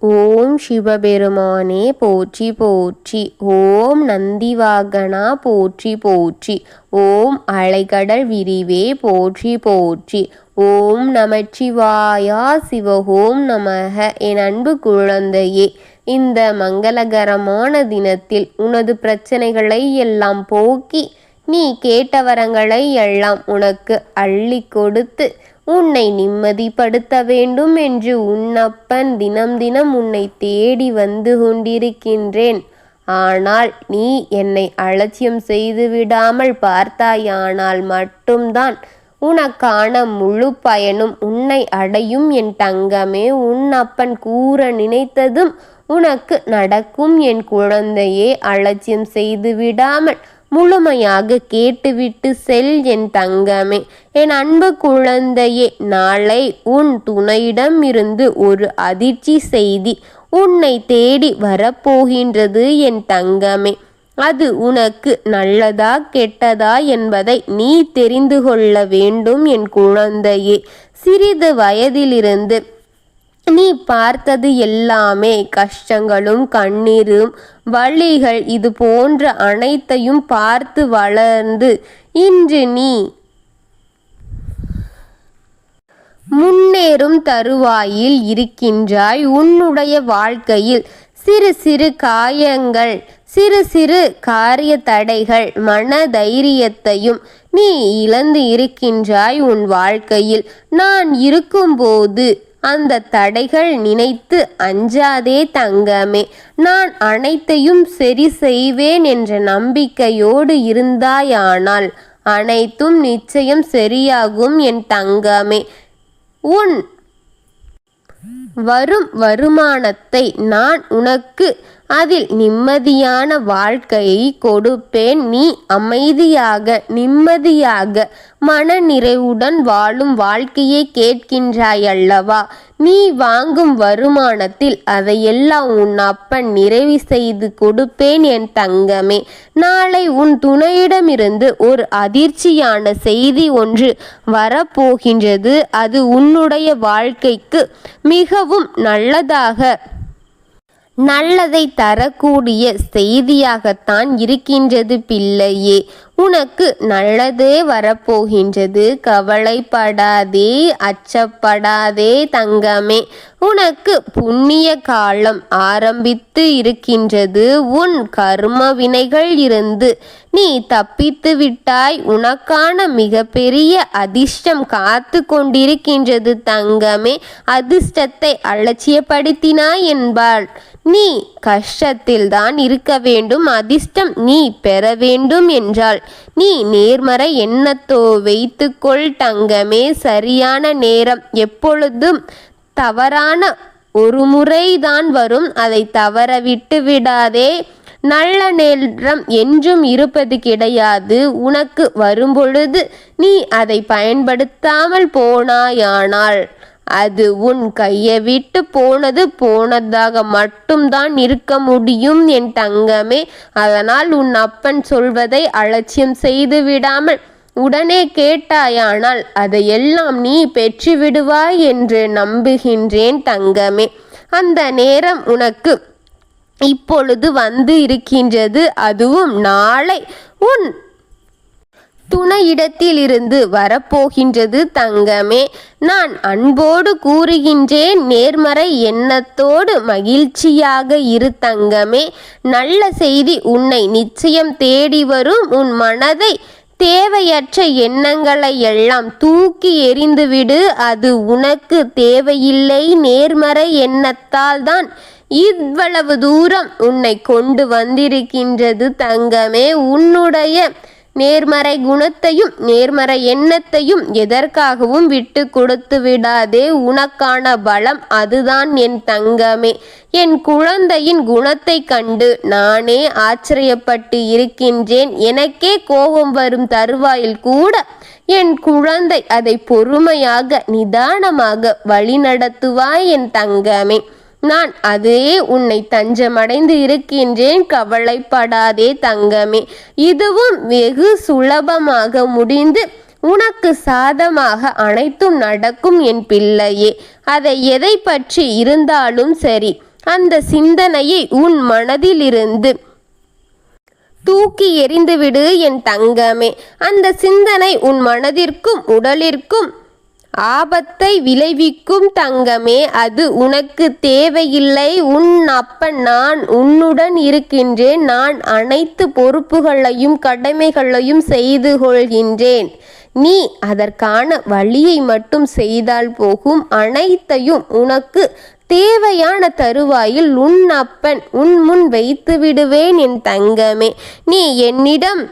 ஓம் சிவபெருமானே போற்றி போற்றி. ஓம் நந்திவாகனா போற்றி போற்றி. ஓம் அலைகடல் விரிவே போற்றி போற்றி. ஓம் நமச்சிவாயா சிவஹோம் நமக. என் அன்பு குழந்தையே, இந்த மங்களகரமான தினத்தில் உனது பிரச்சனைகளை எல்லாம் போக்கி நீ கேட்ட வரங்களை எல்லாம் உனக்கு அள்ளி கொடுத்து உன்னை நிம்மதிப்படுத்த வேண்டும் என்று உன்னப்பன் தினம் தினம் உன்னை தேடி வந்து கொண்டிருக்கின்றேன். ஆனால் நீ என்னை அலட்சியம் செய்து விடாமல் பார்த்தாயானால் மட்டும்தான் உனக்கான முழு பயனும் உன்னை அடையும் என் தங்கமே. உன்னப்பன் கூற நினைத்ததும் உனக்கு நடக்கும் என் குழந்தையே. அலட்சியம் செய்து விடாமல் முழுமையாக கேட்டுவிட்டு செல் என் தங்கமே. என் அன்பு குழந்தையே, நாளை உன் துணையிடம் இருந்து ஒரு அதிர்ச்சி செய்தி உன்னை தேடி வரப்போகின்றது என் தங்கமே. அது உனக்கு நல்லதா கெட்டதா என்பதை நீ தெரிந்து கொள்ள வேண்டும் என் குழந்தையே. சிறிது வயதிலிருந்து நீ பார்த்தது எல்லாமே கஷ்டங்களும் கண்ணீரும் வலிகள், இது போன்ற அனைத்தையும் பார்த்து வளர்ந்து இன்று நீ முன்னேறும் தருவாயில் இருக்கின்றாய். உன்னுடைய வாழ்க்கையில் சிறு சிறு காயங்கள், சிறு சிறு காரிய தடைகள், மன தைரியத்தையும் நீ இழந்து இருக்கின்றாய். உன் வாழ்க்கையில் நான் இருக்கும்போது அந்த தடைகள் நினைத்து அஞ்சாதே தங்கமே. நான் அனைத்தையும் சரி செய்வேன் என்ற நம்பிக்கையோடு இருந்தாயானால் அனைத்தும் நிச்சயம் சரியாகும் என் தங்கமே. உன் வரும் வருமானத்தை நான் உனக்கு அதில் நிம்மதியான வாழ்க்கையை கொடுப்பேன். நீ அமைதியாக நிம்மதியாக மன நிறைவுடன் வாழும் வாழ்க்கையை கேட்கின்றாய் அல்லவா? நீ வாங்கும் வருமானத்தில் அதையெல்லாம் உன் அப்பன் நிறைவு செய்து கொடுப்பேன் என் தங்கமே. நாளை உன் துணையிடமிருந்து ஒரு அதிர்ச்சியான செய்தி ஒன்று வரப்போகின்றது. அது உன்னுடைய வாழ்க்கைக்கு மிகவும் நல்லதை தரக்கூடிய செய்தியாகத்தான் இருக்கின்றது பிள்ளையே. உனக்கு நல்லதே வரப்போகின்றது. கவலைப்படாதே, அச்சப்படாதே தங்கமே. உனக்கு புண்ணிய காலம் ஆரம்பித்து இருக்கின்றது. உன் கர்ம வினைகள் இருந்து நீ தப்பித்து விட்டாய். உனக்கான மிகப்பெரிய அதிர்ஷ்டம் காத்து கொண்டிருக்கின்றது தங்கமே. அதிர்ஷ்டத்தை அலட்சியப்படுத்தினாய் என்பாள் நீ கஷ்டத்தில்தான் இருக்க வேண்டும். அதிர்ஷ்டம் நீ பெற வேண்டும் என்றால் நீ நேர்மறை எண்ணத்தோ வைத்துக்கொள் தங்கமே. சரியான நேரம் எப்பொழுதும் தவறான ஒரு முறைதான் வரும். அதை தவற விட்டு விடாதே. நல்ல நேரம் என்றும் இருப்பது கிடையாது. உனக்கு வரும்பொழுது நீ அதை பயன்படுத்தாமல் போனாயானால் அது உன் கையை விட்டு போனதாக மட்டும்தான் இருக்க முடியும் என் தங்கமே. அதனால் உன் அப்பன் சொல்வதை அலட்சியம் செய்து விடாமல் உடனே கேட்டாயானால் அதையெல்லாம் நீ பெற்று விடுவாய் என்று நம்புகின்றேன் தங்கமே. அந்த நேரம் உனக்கு இப்பொழுது வந்து இருக்கின்றது. அதுவும் நாளை உன் துணையிடத்திலிருந்து வரப்போகின்றது தங்கமே. நான் அன்போடு கூறுகின்றேன், நேர்மறை எண்ணத்தோடு மகிழ்ச்சியாக இரு தங்கமே. நல்ல செய்தி உன்னை நிச்சயம் தேடி வரும். உன் மனதை தேவையற்ற எண்ணங்களை எல்லாம் தூக்கி எறிந்துவிடு. அது உனக்கு தேவையில்லை. நேர்மறை எண்ணத்தால் தான் இவ்வளவு தூரம் உன்னை கொண்டு வந்திருக்கின்றது தங்கமே. உன்னுடைய நேர்மறை குணத்தையும் நேர்மறை எண்ணத்தையும் எதற்காகவும் விட்டு கொடுத்து விடாதே. உனக்கான பலம் அதுதான் என் தங்கமே. என் குழந்தையின் குணத்தை கண்டு நானே ஆச்சரியப்பட்டு இருக்கின்றேன். எனக்கே கோபம் வரும் தருவாயில் கூட என் குழந்தை அதை பொறுமையாக நிதானமாக வழிநடத்துவாய் என் தங்கமே. நான் அதே உன்னை தஞ்சமடைந்து இருக்கின்றேன். கவலைப்படாதே தங்கமே. இதுவும் வெகு சுலபமாக முடிந்து உனக்கு சாதமாக அனைத்தும் நடக்கும் என் பிள்ளையே. அதை எதை பற்றி இருந்தாலும் சரி, அந்த சிந்தனையை உன் மனதிலிருந்து தூக்கி எறிந்துவிடு என் தங்கமே. அந்த சிந்தனை உன் மனதிற்கும் உடலிற்கும் ஆபத்தை விளைவிக்கும் தங்கமே. அது உனக்கு தேவையில்லை. உன் அப்பன் நான் உன்னுடன் இருக்கின்றேன். நான் அனைத்து பொறுப்புகளையும் கடமைகளையும் செய்து கொள்கின்றேன். நீ அதற்கான வழியை மட்டும் செய்தால் போகும். அனைத்தையும் உனக்கு தேவையான தருவாயில் உன் அப்பன் உன் முன் வைத்து விடுவேன் என் தங்கமே. நீ என்னிடம்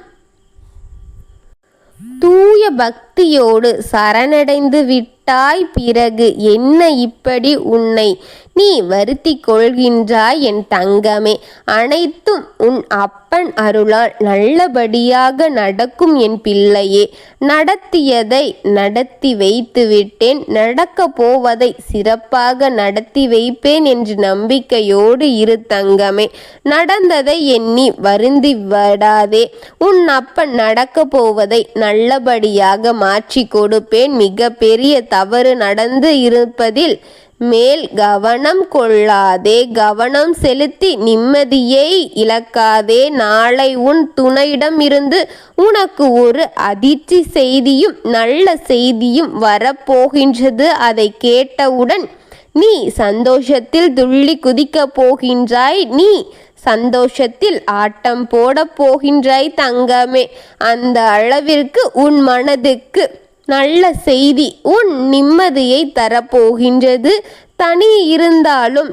தூய பக்தியோடு சரணடைந்து விட்டாய். பிறகு என்ன இப்படி உன்னை நீ வருத்தி கொள்கின்றாய் என் தங்கமே? அனைத்தும் உன் அப்பன் அருளால் நல்லபடியாக நடக்கும் என் பிள்ளையே. நடத்தியதை நடத்தி வைத்து விட்டேன். நடக்க போவதை சிறப்பாக நடத்தி வைப்பேன் என்று நம்பிக்கையோடு இரு தங்கமே. நடந்ததை எண்ணி வருந்தி விடாதே. உன் அப்பன் நடக்க போவதை நல்லபடியாக மாற்றி கொடுப்பேன். மிக பெரிய தவறு நடந்து இருப்பதில் மேல் கவனம் கொள்ளாதே. கவனம் செலுத்தி நிம்மதியை இழக்காதே. நாளை உன் துணையிடம் இருந்து உனக்கு ஒரு அதிர்ச்சி செய்தியும் நல்ல செய்தியும் வரப்போகின்றது. அதை கேட்டவுடன் நீ சந்தோஷத்தில் துள்ளி குதிக்கப் போகின்றாய். நீ சந்தோஷத்தில் ஆட்டம் போட போகின்றாய் தங்கமே. அந்த அளவிற்கு உன் மனதுக்கு நல்ல செய்தி உன் நிம்மதியை தரப்போகின்றது. தனி இருந்தாலும்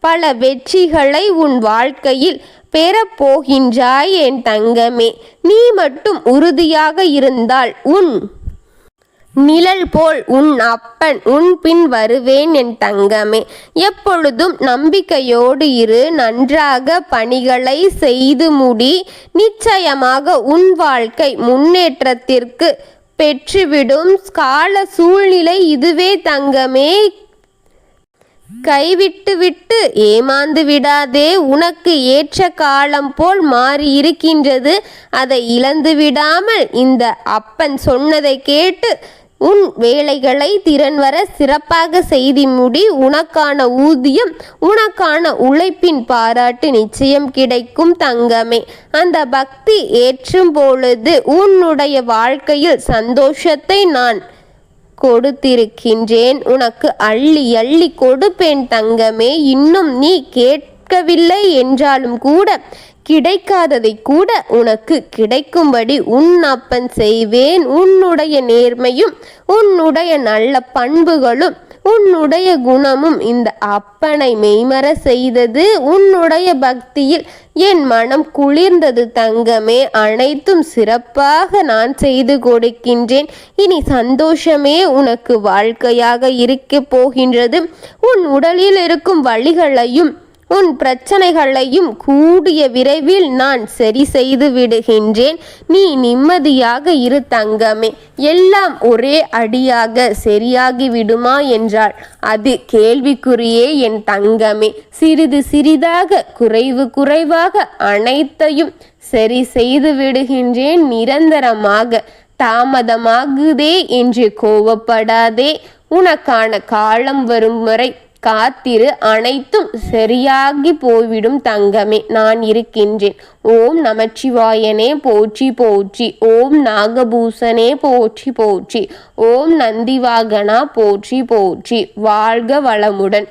பல வெற்றிகளை உன் வாழ்க்கையில் பெறப்போகின்றாய் என் தங்கமே. நீ மட்டும் உறுதியாக இருந்தால் உன் நிழல் போல் உன் அப்பன் உன் பின் வருவேன் என் தங்கமே. எப்பொழுதும் நம்பிக்கையோடு இரு. நன்றாக பணிகளை செய்து முடி. நிச்சயமாக உன் வாழ்க்கை முன்னேற்றத்திற்கு பெற்றுவிடும். கால சூழ்நிலை இதுவே தங்கமே. கைவிட்டு ஏமாந்து விடாதே. உனக்கு ஏற்ற காலம் போல் மாறி இருக்கின்றது. அதை இழந்து விடாமல் இந்த அப்பன் சொன்னதை கேட்டு உன் வேலைகளை திறன்வர சிறப்பாக செய்து முடி. உனக்கான ஊதியம் உனக்கான உழைப்பின் பாராட்டு நிச்சயம் கிடைக்கும் தங்கமே. அந்த பக்தி ஏற்றும் பொழுது உன்னுடைய வாழ்க்கையில் சந்தோஷத்தை நான் கொடுத்திருக்கின்றேன். உனக்கு அள்ளி அள்ளி கொடுப்பேன் தங்கமே. இன்னும் நீ கேட்கவில்லை என்றாலும் கூட கிடைக்காததை கூட உனக்கு கிடைக்கும்படி உன் அப்பன் செய்வேன். உன்னுடைய நேர்மையும் உன்னுடைய நல்ல பண்புகளும் உன்னுடைய குணமும் இந்த அப்பனை மெய்மற செய்தது. உன்னுடைய பக்தியில் என் மனம் குளிர்ந்தது தங்கமே. அனைத்தும் சிறப்பாக நான் செய்து கொடுக்கின்றேன். இனி சந்தோஷமே உனக்கு வாழ்க்கையாக இருக்க போகின்றது. உன் உடலில் இருக்கும் வலிகளையும் உன் பிரச்சனைகளையும் கூடிய விரைவில் நான் சரி செய்து விடுகின்றேன். நீ நிம்மதியாக இரு தங்கமே. எல்லாம் ஒரே அடியாக சரியாகி விடுமா என்றால் அது கேள்விக்குறியே என் தங்கமே. சிறிது சிறிதாக குறைவாக அனைத்தையும் சரி செய்து விடுகின்றேன் நிரந்தரமாக. தாமதமாகுதே என்று கோவப்படாதே. உனக்கான காலம் வரும் வரை காத்திரு. அனைத்தும் சரியாகி போய்விடும் தங்கமே. நான் இருக்கின்றேன். ஓம் நமச்சிவாயனே போற்றி போற்றி. ஓம் நாகபூசனே போற்றி போற்றி. ஓம் நந்திவாகனா போற்றி போற்றி. வாழ்க வளமுடன்.